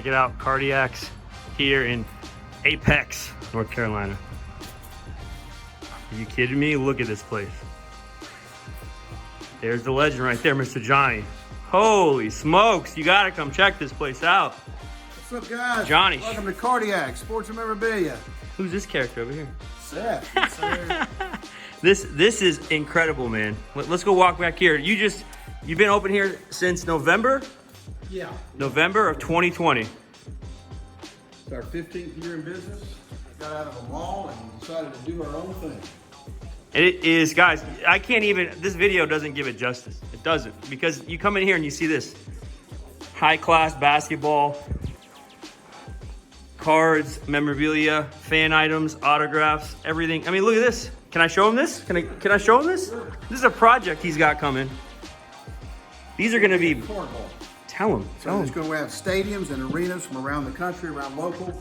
it out. Cardiacs here in Apex, North Carolina. Are you kidding me? Look at this place. There's the legend right there, Mr. Johnny. Holy smokes, you gotta come check this place out. What's up, guys? Johnny. Welcome to Cardiac, Sports and Memorabilia. Who's this character over here? Seth. This is incredible, man. Let's go walk back here. You've been open here since November? Yeah. November of 2020. It's our 15th year in business. Got out of a mall and decided to do our own thing. And it is, guys, I can't even, this video doesn't give it justice. It doesn't, because you come in here and you see this high-class basketball, cards, memorabilia, fan items, autographs, everything. I mean, look at this. Can I show him this? Can I show him this? This is a project he's got coming. These are gonna be, Cornhole. tell him. So it's going to have stadiums and arenas from around the country, around local.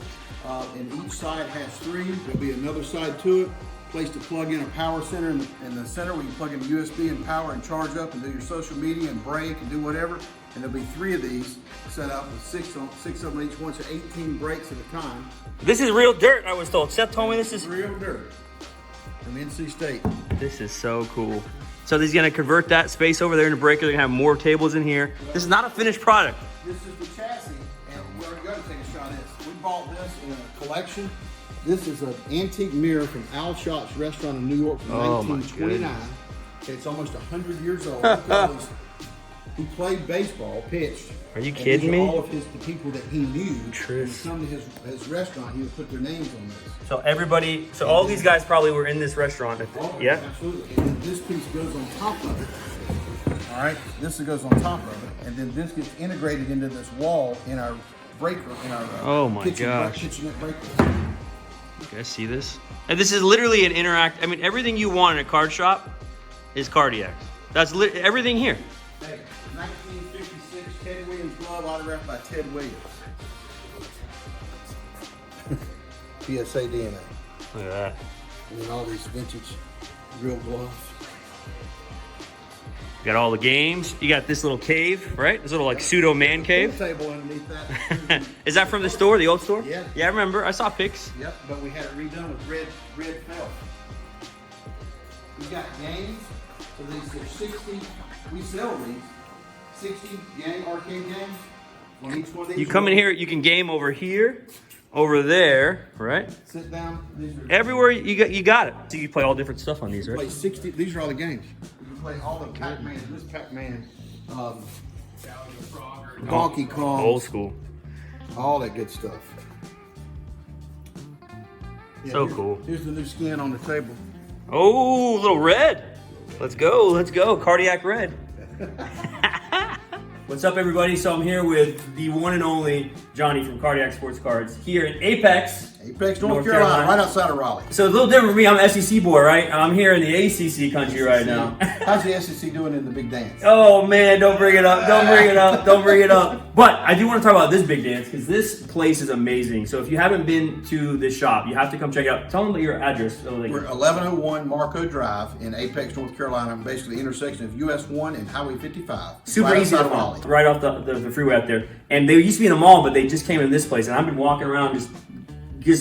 And each side has 3. There'll be another side to it. Place to plug in a power center in the center where you plug in USB and power and charge up and do your social media and break and do whatever. And there'll be 3 of these set up with 6 of them each one, so 18 breaks at a time. This is real dirt, I was told. Seth told me this is Real dirt from NC State. This is so cool. So he's gonna convert that space over there into breaker. They're gonna have more tables in here. This is not a finished product. This is the chassis, and we're going to take a shot at this. We bought this in a collection. This is an antique mirror from Al Schott's restaurant in New York from 1929. Okay, it's almost 100 years old. He played baseball, pitched. Are you and kidding these are me? all of the people that he knew. Tris. When he come to his restaurant, he would put their names on this. So all these guys probably were in this restaurant. Yeah. Absolutely. And then this piece goes on top of it. All right, this goes on top of it, and then this gets integrated into this wall in our breaker, in our Oh my gosh. kitchenette breaker. You guys see this? And this is literally an I mean, everything you want in a card shop is Cardiacs. That's everything here. Hey, 1956 Ted Williams glove autographed by Ted Williams. PSA DNA. Look at that. And then all these vintage real gloves. You got all the games. You got this little cave, right? This little like pseudo man cave. Pool table underneath that. Is that from the store, the old store? Yeah. Yeah, I remember. I saw pics. Yep, but we had it redone with red felt. We got games. So there's 60. We sell these 60 arcade games on each one of these. You come in here, you can game over here, over there, right? Sit down. These are Everywhere you got it. So you play all different stuff on these, right? play 60. These are all the games. You can play all the Pac-Man. This Pac-Man, Donkey Kong, Old school. all that good stuff. Yeah, So cool. Here's the new skin on the table. Oh, little red. Let's go. Let's go. Cardiac red. What's up, everybody? So I'm here with the one and only Johnny from Cardiac Sports Cards here in Apex. Apex, North Carolina, right outside of Raleigh. So it's a little different for me. I'm an SEC boy, right? I'm here in the ACC country right now. How's the SEC doing in the big dance? Oh man, don't bring it up. Don't bring it up. Don't bring it up. But I do want to talk about this big dance because this place is amazing. So if you haven't been to this shop, you have to come check it out. Tell them your address. So We're 1101 Marco Drive in Apex, North Carolina, basically the intersection of US 1 and Highway 55. Super right easy to outside of find, Raleigh. right off the freeway out there. And they used to be in a mall, but they just came in this place. And I've been walking around just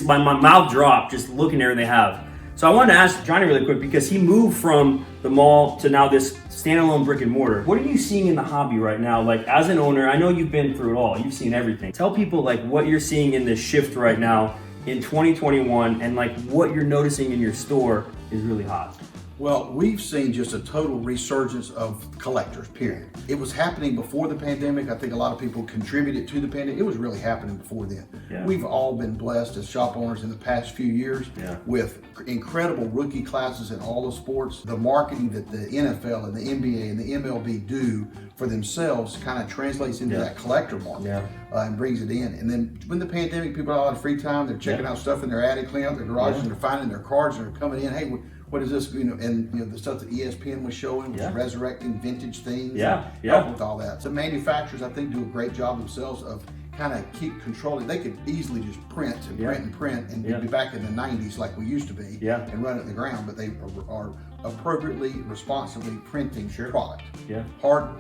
my mouth dropped just looking at everything they have. So I wanted to ask Johnny really quick because he moved from the mall to now this standalone brick and mortar. What are you seeing in the hobby right now? Like as an owner, I know you've been through it all. You've seen everything. Tell people like what you're seeing in this shift right now in 2021 and like what you're noticing in your store is really hot. Well, we've seen just a total resurgence of collectors, period. It was happening before the pandemic. I think a lot of people contributed to the pandemic. It was really happening before then. Yeah. We've all been blessed as shop owners in the past few years with incredible rookie classes in all the sports. The marketing that the NFL and the NBA and the MLB do for themselves kind of translates into that collector market and brings it in. And then when the pandemic, people have a lot of free time. They're checking out stuff in their attic, cleaning out their garages, and they're finding their cards and they're coming in. Hey, what is this? And the stuff that ESPN was showing was resurrecting vintage things. Help with all that. So manufacturers, I think, do a great job themselves of kind of keep controlling. They could easily just print and print and be back in the 90s like we used to be and run it in the ground, but they are appropriately, responsibly printing product. Yeah.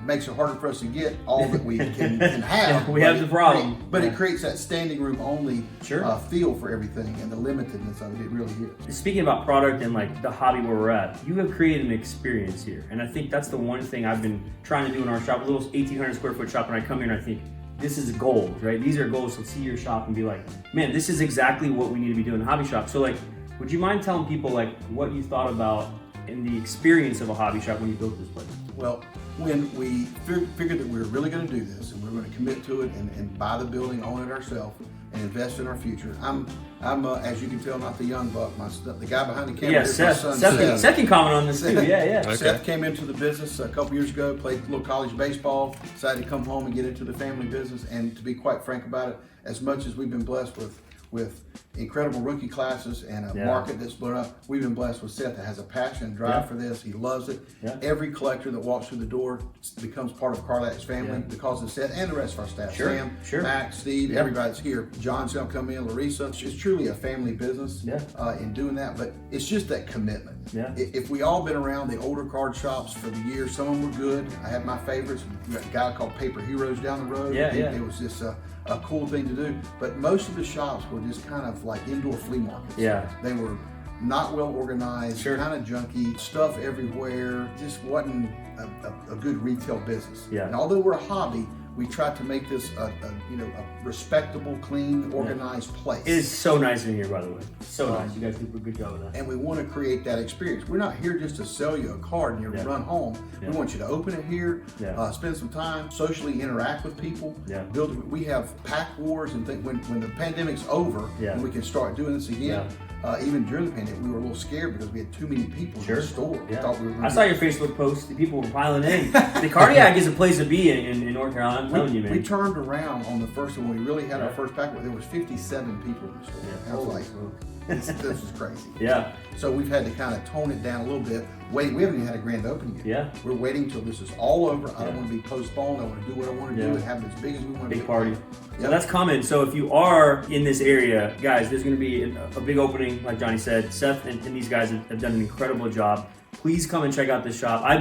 Makes it harder for us to get all that we can have. We have the problem. But it creates that standing room only Sure. feel for everything, and the limitedness of it really is. Speaking about product and like the hobby where we're at, you have created an experience here. And I think that's the one thing I've been trying to do in our shop, a little 1,800 square foot shop, and I come here and I think, this is gold, right? These are goals to see your shop and be like, man, this is exactly what we need to be doing in a hobby shop. So like, would you mind telling people like what you thought about in the experience of a hobby shop when you built this place? Well, when we figured that we were really going to do this and we were going to commit to it and buy the building, own it ourselves, and invest in our future. I'm as you can tell, not the young buck. The guy behind the camera. Yeah, is my Seth. son, Seth can comment on this too. Yeah. Okay. Seth came into the business a couple years ago, played a little college baseball, decided to come home and get into the family business. And to be quite frank about it, as much as we've been blessed with incredible rookie classes and a market that's blown up, we've been blessed with Seth that has a passion and drive for this. He loves it. Yeah. Every collector that walks through the door becomes part of Carlack's family because of Seth and the rest of our staff. Sam, Max, Steve, everybody's here. John's gonna come in, Larissa. It's truly a family business in doing that, but it's just that commitment. Yeah. If we all been around the older card shops for the years, some of them were good. I had my favorites. We got a guy called Paper Heroes down the road. It was just a cool thing to do. But most of the shops were just kind of like indoor flea markets. Yeah. They were not well organized, kind of junky, stuff everywhere. Just wasn't a good retail business. Yeah. And although we're a hobby, we tried to make this a respectable, clean, organized place. It is so nice in here, by the way. So nice. You guys do a good job of that. And we want to create that experience. We're not here just to sell you a card and you run home. We want you to open it here, spend some time, socially interact with people. Build. We have pack wars and things. When the pandemic's over and we can start doing this again. Even during the pandemic, we were a little scared because we had too many people in the store. We thought we were I saw your Facebook post. The people were piling in. The Cardiac is a place to be in North Carolina. I'm telling you, man. We turned around on the first one. When we really had our first pack. There was 57 people in the store. I was like, this is crazy. Yeah. So we've had to kind of tone it down a little bit. We haven't even had a grand opening yet. Yeah. We're waiting till this is all over. I don't want to be postponed. I want to do what I want to do and have it as big as we want to do. Big party. So that's coming. So if you are in this area, guys, there's going to be a big opening, like Johnny said. Seth and these guys have done an incredible job. Please come and check out this shop. I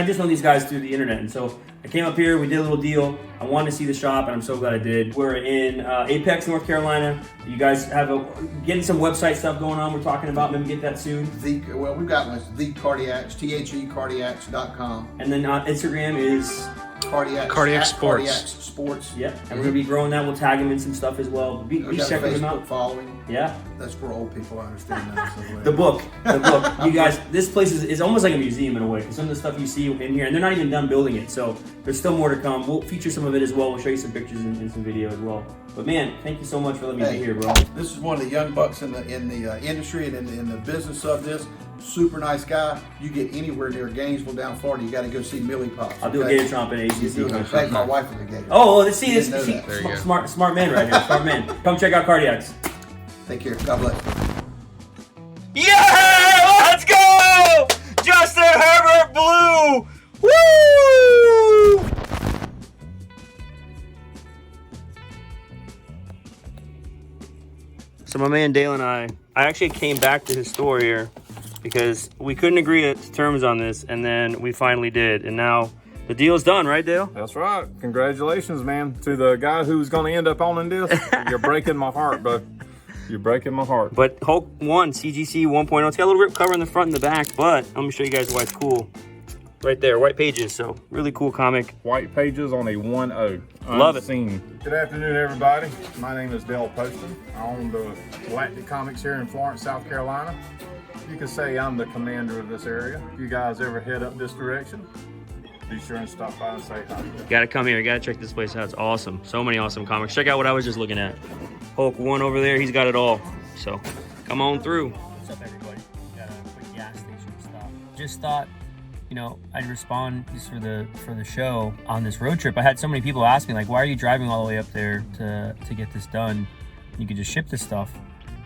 just know these guys through the internet, and so I came up here, we did a little deal. I wanted to see the shop, and I'm so glad I did. We're in Apex, North Carolina. You guys have getting some website stuff going on. We're talking about maybe get that soon. We've got the Cardiacs, THEcardiacs.com. And then Instagram is Cardiac Sports. Cardiac Sports. Yep. And we're gonna be growing that. We'll tag them in some stuff as well. Be checking them out. Following. Yeah. That's for old people. I understand that. So the book. You guys, this place is almost like a museum in a way. Some of the stuff you see in here, and they're not even done building it. So there's still more to come. We'll feature some of it as well. We'll show you some pictures and some video as well. But man, thank you so much for letting me be here, bro. This is one of the young bucks in the industry and in the business of this. Super nice guy. You get anywhere near Gainesville down Florida, you got to go see Meelypops. I'll do a gator tromp at ACC. In fact, my wife is a gator. Oh, let's see this. Smart man right here. Smart man. Come check out Cardiacs. Take care. God bless. Yeah! Let's go! Justin Herbert Blue! Woo! So my man Dale and I actually came back to his store here because we couldn't agree to terms on this, and then we finally did, and now the deal's done, right, Dale? That's right. Congratulations, man, to the guy who's going to end up owning this. You're breaking my heart, bro. You're breaking my heart. But Hulk 1 CGC 1.0. It's got a little rip cover in the front and the back, but I'm gonna show you guys why it's cool. Right there, white pages. So really cool comic. White pages on a 1.0. Love it. Good afternoon, everybody. My name is Dale Poston. I own the Galactic Comics here in Florence, South Carolina. You can say I'm the commander of this area. If you guys ever head up this direction, be sure and stop by and say hi. Gotta come here. Gotta check this place out. It's awesome. So many awesome comics. Check out what I was just looking at. Hulk 1 over there. He's got it all. So come on through. What's up, everybody? Got a quick gas station stop. Just thought, I'd respond just for the show on this road trip. I had so many people ask me, like, why are you driving all the way up there to get this done? You could just ship this stuff.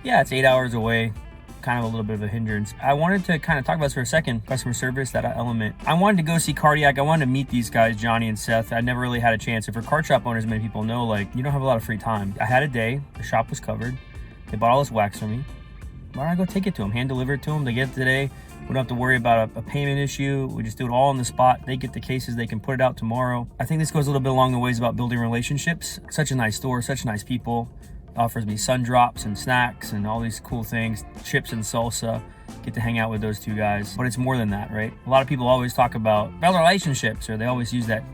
Yeah, it's 8 hours away. Kind of a little bit of a hindrance. I wanted to kind of talk about this for a second. Customer service, that element. I wanted to go see Cardiac. I wanted to meet these guys, Johnny and Seth. I never really had a chance. And for card shop owners, many people know, like, you don't have a lot of free time. I had a day. The shop was covered. They bought all this wax from me. Why don't I go take it to them? Hand deliver it to them. They get it today. We don't have to worry about a payment issue. We just do it all on the spot. They get the cases, they can put it out tomorrow. I think this goes a little bit along the ways about building relationships. Such a nice store, such nice people. Offers me sun drops and snacks and all these cool things, chips and salsa. Get to hang out with those two guys. But it's more than that, right? A lot of people always talk about building relationships, or they always use that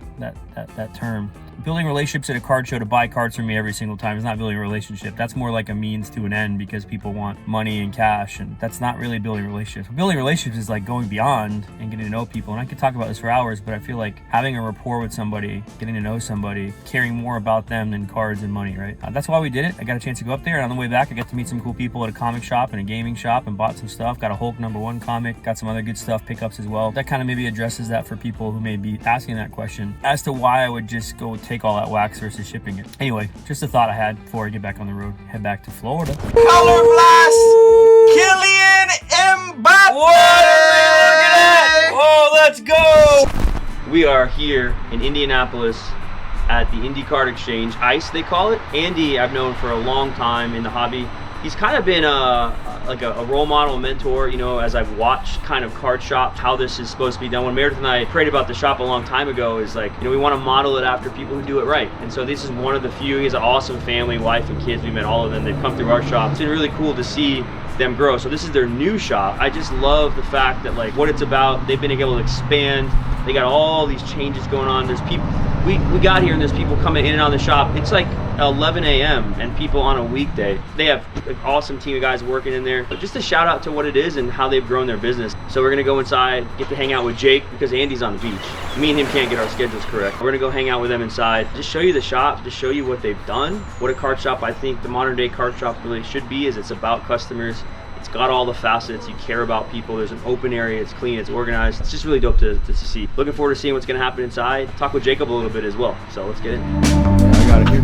term. Building relationships at a card show to buy cards from me every single time is not building a relationship. That's more like a means to an end because people want money and cash, and that's not really building relationships. Building relationships is like going beyond and getting to know people. And I could talk about this for hours, but I feel like having a rapport with somebody, getting to know somebody, caring more about them than cards and money, right? That's why we did it. I got a chance to go up there, and on the way back, I got to meet some cool people at a comic shop and a gaming shop and bought some stuff. Got a Hulk #1 comic, got some other good stuff, pickups as well. That kind of maybe addresses that for people who may be asking that question as to why I would just go take all that wax versus shipping it. Anyway, just a thought I had before I get back on the road. Head back to Florida. Color Blast! Kylian Mbappe! Whoa, let's go! We are here in Indianapolis at the Indy Card Exchange. ICE, they call it. Andy, I've known for a long time in the hobby. He's kind of been a role model, a mentor, you know, as I've watched kind of card shops, how this is supposed to be done. When Meredith and I prayed about the shop a long time ago, is like, you know, we want to model it after people who do it right. And so this is one of the few. He has an awesome family, wife and kids. We met all of them. They've come through our shop. It's been really cool to see them grow. So this is their new shop. I just love the fact that like what it's about. They've been able to expand. They got all these changes going on. There's people, we got here and there's people coming in and out of the shop. It's like 11 a.m. and people on a weekday. They have an awesome team of guys working in there. But just a shout out to what it is and how they've grown their business. So we're gonna go inside, get to hang out with Jake because Andy's on the beach. Me and him can't get our schedules correct. We're gonna go hang out with them inside. Just show you the shop, just show you what they've done. What a card shop I think the modern day card shop really should be is it's about customers. It's got all the facets. You care about people. There's an open area. It's clean. It's organized. It's just really dope to see. Looking forward to seeing what's going to happen inside. Talk with Jacob a little bit as well. So let's get in. I got it here.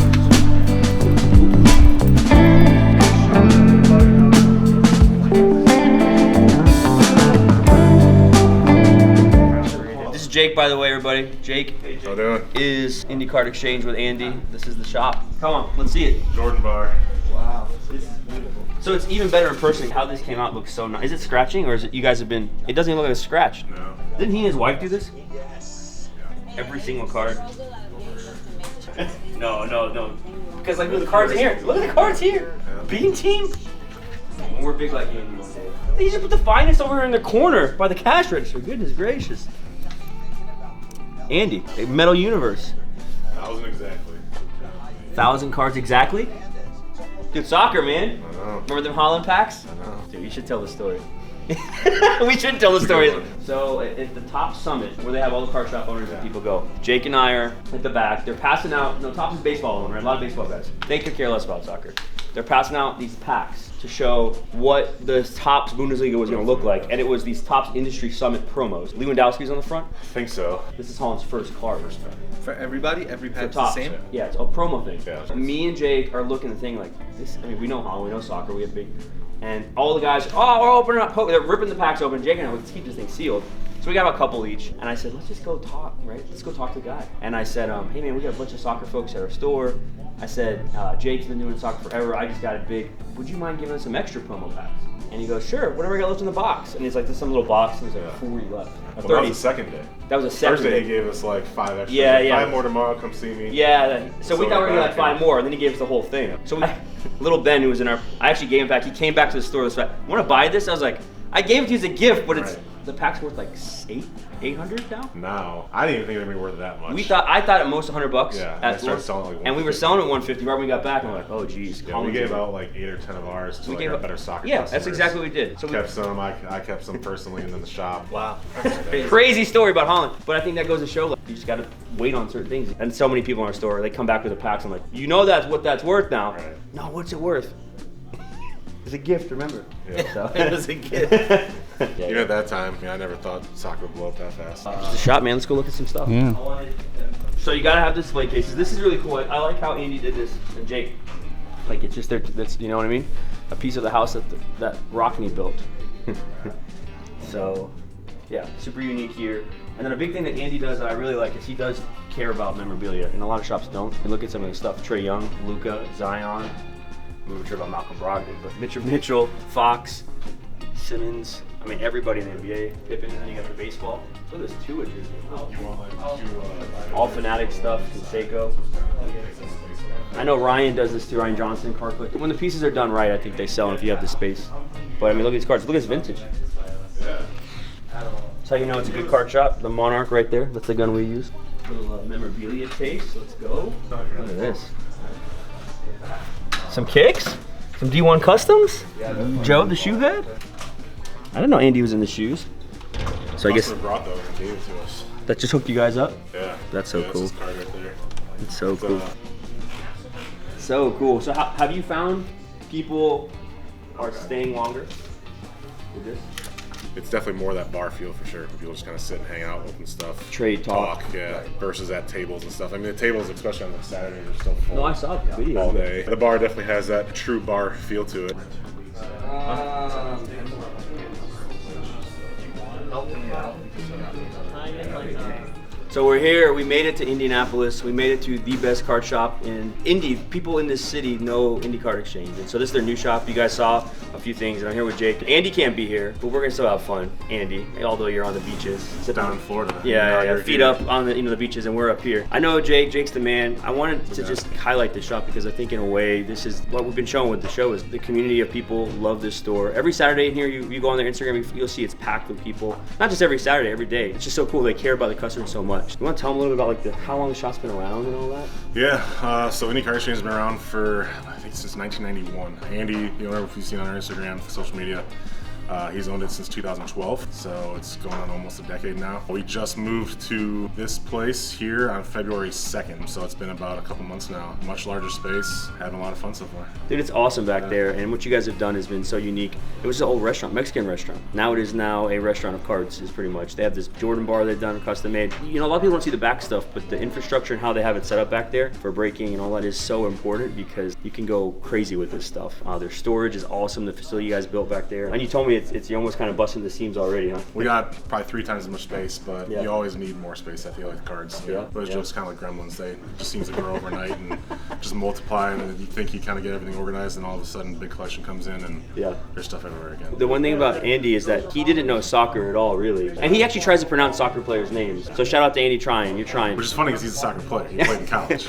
This is Jake, by the way, everybody. Jake How doing? is Indy Card Exchange with Andy. This is the shop. Come on, let's see it. Jordan Bar. Wow, this is beautiful. So it's even better in person. How this came out looks so nice. Is it scratching or is it you guys have been? It doesn't even look like a scratch. No. Didn't he and his wife do this? Yes. Every single card. No. Because like look at the cards in here. Look at the cards here. Bean team. We're big like Andy one day. They just put the finest over here in the corner by the cash register. Goodness gracious. Andy, Metal Universe. 1,000 exactly. 1,000 cards exactly. Good soccer, man. I know. Remember them Holland packs? I know. Dude, you should tell the story. We should tell the story. So at the top summit, where they have all the card shop owners and people go, Jake and I are at the back. They're passing out, no, top is baseball owner, right? A lot of baseball guys. They could care less about soccer. They're passing out these packs to show what the Topps Bundesliga was going to look like. And it was these Topps Industry Summit promos. Lewandowski's on the front. I think so. This is Holland's first card. For everybody, every For pack's the Topps. same? Yeah, it's a promo thing. Yeah. Me and Jake are looking at the thing like this. I mean, we know Holland, we know soccer, we have big. And all the guys, oh, we're opening up. They're ripping the packs open. Jake and I, let's keep this thing sealed. So we got a couple each. And I said, let's just go talk, right? Let's go talk to the guy. And I said, hey man, we got a bunch of soccer folks at our store. I said, Jake's been doing soccer forever. I just got it big. Would you mind giving us some extra promo packs? And he goes, sure, whatever we got left in the box. And it's like this some little box, and there's like 40 left. Well, that was the second day. That was a second Thursday day. he gave us like 5 extra. Yeah, yeah. 5 more tomorrow, come see me. Yeah, so we thought we were gonna back get like 5 more, and then he gave us the whole thing. So little Ben, who was in our, I actually gave him back. He came back to the store. This, want to buy this? I was like, I gave it to you as a gift, but it's the pack's worth like 800 now. No, I didn't even think they'd be worth that much. I thought at most $100. Yeah, at they started selling like and we were selling at 150. Right when we got back, and we're like, oh geez. Yeah, we gave out like 8 or 10 of ours to like our better soccer customers. That's exactly what we did. So Kept some. I kept some personally, and then the shop. Wow. Crazy story about Holland, but I think that goes to show like, you just gotta wait on certain things. And so many people in our store, they come back with the packs. I'm like, you know that's what that's worth now. Right. No, what's it worth? It's a gift, remember? Yeah. So. It was a gift. Even at that time, I never thought soccer would blow up that fast. Just the shop, man. Let's go look at some stuff. Yeah. So you gotta have display cases. This is really cool. I like how Andy did this and Jake. Like it's just that's you know what I mean? A piece of the house that Rockney built. So yeah, super unique here. And then a big thing that Andy does that I really like is he does care about memorabilia, and a lot of shops don't. You look at some of the stuff: Trae Young, Luka, Zion. I'm not sure about Malcolm Brogdon, but Mitchell, Fox, Simmons. I mean, everybody in the NBA, Pippen, and then you got the baseball. So there's 2 of yours. All Fanatic stuff, Conseco. I know Ryan does this too, Ryan Johnson, card collector. When the pieces are done right, I think they sell them if you have the space. But I mean, look at these cards. Look at this vintage. That's how you know it's a good card shop. The Monarch right there. That's the gun we use. Little memorabilia case. Let's go. Look at this. Some kicks? Some D1 customs? Joe, the shoe head? I didn't know Andy was in the shoes. So I guess brought those and gave it to us. that just hooked you guys up? Yeah. That's so cool. That's his card right there. It's so cool. So cool. So have you found people are staying longer with this? It's definitely more that bar feel for sure. People just kind of sit and hang out, open stuff. Trade talk. Yeah. Versus at tables and stuff. I mean, the tables, especially on the Saturdays, are still full. No, I saw the video. All day. The bar definitely has that true bar feel to it. So we're here, we made it to Indianapolis, we made it to the best card shop in Indy. People in this city know Indy Card Exchange, and so this is their new shop. You guys saw a few things, and I'm here with Jake. Andy can't be here, but we're gonna still have fun, Andy, although you're on the beaches. Sit down in Florida. Yeah, feet up on the beaches, and we're up here. I know Jake's the man. I wanted to just highlight this shop because I think in a way, this is what we've been showing with the show is the community of people love this store. Every Saturday in here, you go on their Instagram, you'll see it's packed with people. Not just every Saturday, every day. It's just so cool. They care about the customers so much. You want to tell them a little bit about like how long the shop's been around and all that? Yeah, so Indy Card Exchange has been around for, I think, since 1991. Andy, if you've seen on our Instagram, social media, he's owned it since 2012, so it's going on almost a decade now. We just moved to this place here on February 2nd, so it's been about a couple months now. Much larger space, having a lot of fun so far. Dude, it's awesome back there, and what you guys have done has been so unique. It was an old restaurant, Mexican restaurant. Now it is now a restaurant of cards, is pretty much. They have this Jordan bar they've done, custom made. A lot of people don't see the back stuff, but the infrastructure and how they have it set up back there for breaking and all that is so important because you can go crazy with this stuff. Their storage is awesome, the facility you guys built back there. And you told me it's you're almost kind of busting the seams already, huh? We got probably 3 times as much space, but Yeah. you always need more space, I feel, with cards. Yeah. But it's just kind of like gremlins. They just seems to grow overnight and just multiply, and you think you kind of get everything organized, and all of a sudden, big collection comes in, and there's stuff everywhere again. The one thing about Andy is that he didn't know soccer at all, really. And he actually tries to pronounce soccer players' names. So shout out to Andy trying. You're trying. Which is funny because he's a soccer player. He played in college.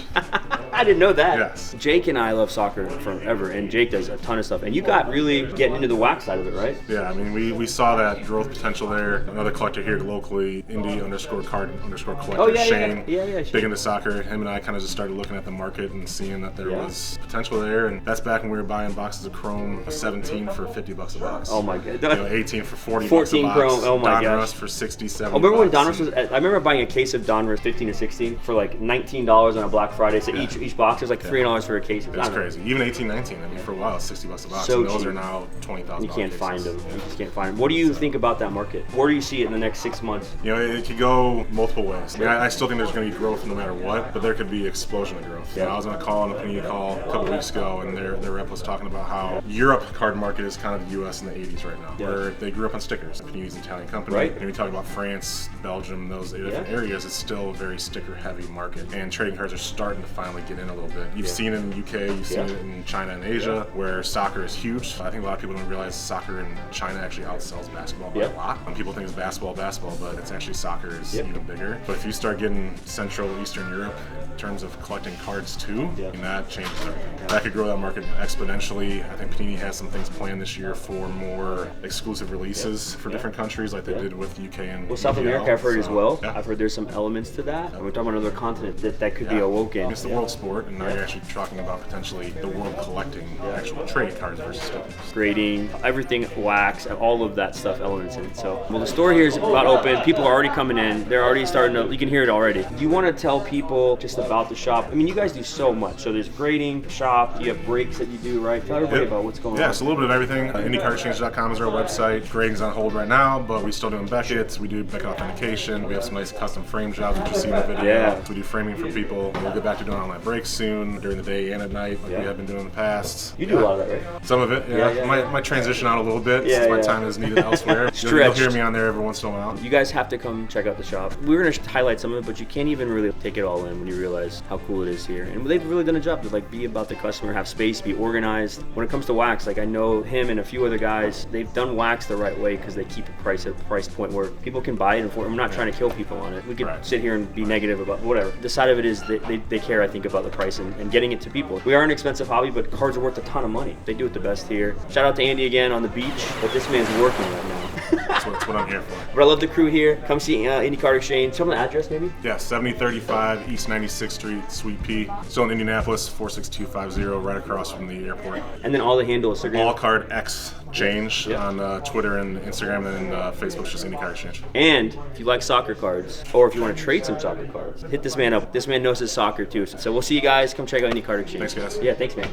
I didn't know that. Yes. Jake and I love soccer forever, and Jake does a ton of stuff. And you got really getting into the wax side of it, right? Yeah, I mean, we saw that growth potential there. Another collector here locally, Indy_card_collector, Oh, yeah, Shane. yeah. Big into soccer. Him and I kind of just started looking at the market and seeing that there was potential there. And that's back when we were buying boxes of Chrome 17 for $50 a box. Oh my god. 18 for 40 14 bucks a box. Chrome, oh my gosh. Donruss for 60, 70 Oh, remember when bucks. Donruss was? I remember buying a case of Donruss 15 to 16 for like $19 on a Black Friday. So each box was like $3 for a case. It's crazy. Even 18, 19. I mean, for a while, it's $60 a box. So and those cheap. are now $20,000. You can't find them. You just can't find them. What do you think about that market? Where do you see it in the next 6 months? It could go multiple ways. I mean, I still think there's going to be growth no matter what, but there could be explosion of growth. I was on a call on a Panini call a couple weeks ago, and their rep was talking about how Europe card market is kind of the U.S. in the 80s right now, where they grew up on stickers. Panini's an Italian company. Right. And we talk about France, Belgium, those different areas, it's still a very sticker-heavy market, and trading cards are starting to finally get in a little bit. You've seen it in the UK, you've seen it in China and Asia, where soccer is huge. I think a lot of people don't realize soccer in China actually outsells basketball by a lot. And people think it's basketball, but it's actually soccer is even bigger. But if you start getting Central, Eastern Europe in terms of collecting cards too, and that changes everything. That could grow that market exponentially. I think Panini has some things planned this year for more exclusive releases for different countries, like they did with UK and South America, I've heard as well. Yeah. I've heard there's some elements to that. And we're talking about another continent that could be awoken. It's the world sport, and now you're actually talking about potentially the world collecting actual trade cards versus stickers. Grading, everything wax, all of that stuff, elements in it. So, the store here is about open. People are already coming in. They're already starting to, you can hear it already. Do you want to tell people just about the shop? I mean, you guys do so much. So there's grading, shop, you have breaks that you do, right? Tell everybody about what's going on. Yeah, it's a little bit of everything. IndyCardExchange.com is our website. Grading's on hold right now, but we still doing Beckett's. We do Beckett authentication. We have some nice custom frame jobs, which you see in the video. Yeah. We do framing for people. We'll get back to doing online breaks. break soon during the day and at night, like we have been doing in the past. You do a lot of that, right? Some of it, yeah. Might transition out a little bit since my time is needed elsewhere. You'll hear me on there every once in a while. You guys have to come check out the shop. We were going to highlight some of it, but you can't even really take it all in when you realize how cool it is here. And they've really done a job to like be about the customer, have space, be organized. When it comes to wax, like I know him and a few other guys, they've done wax the right way because they keep a price at a price point where people can buy it and afford it. I'm not trying to kill people on it. We could sit here and be negative about whatever. The side of it is they care, I think, about the price and getting it to people. We are an expensive hobby, but cards are worth a ton of money. They do it the best here. Shout out to Andy again on the beach, but this man's working right now. That's what I'm here for. But I love the crew here. Come see Indy Card Exchange. Tell them the address, maybe? Yeah, 7035 East 96th Street, Suite P. Still in Indianapolis, 46250, right across from the airport. And then all the handles are All Card Exchange on Twitter and Instagram, and then Facebook's just Indy Card Exchange. And if you like soccer cards, or if you want to trade some soccer cards, hit this man up. This man knows his soccer too. So we'll see you guys. Come check out Indy Card Exchange. Thanks, guys. Yeah, thanks, man.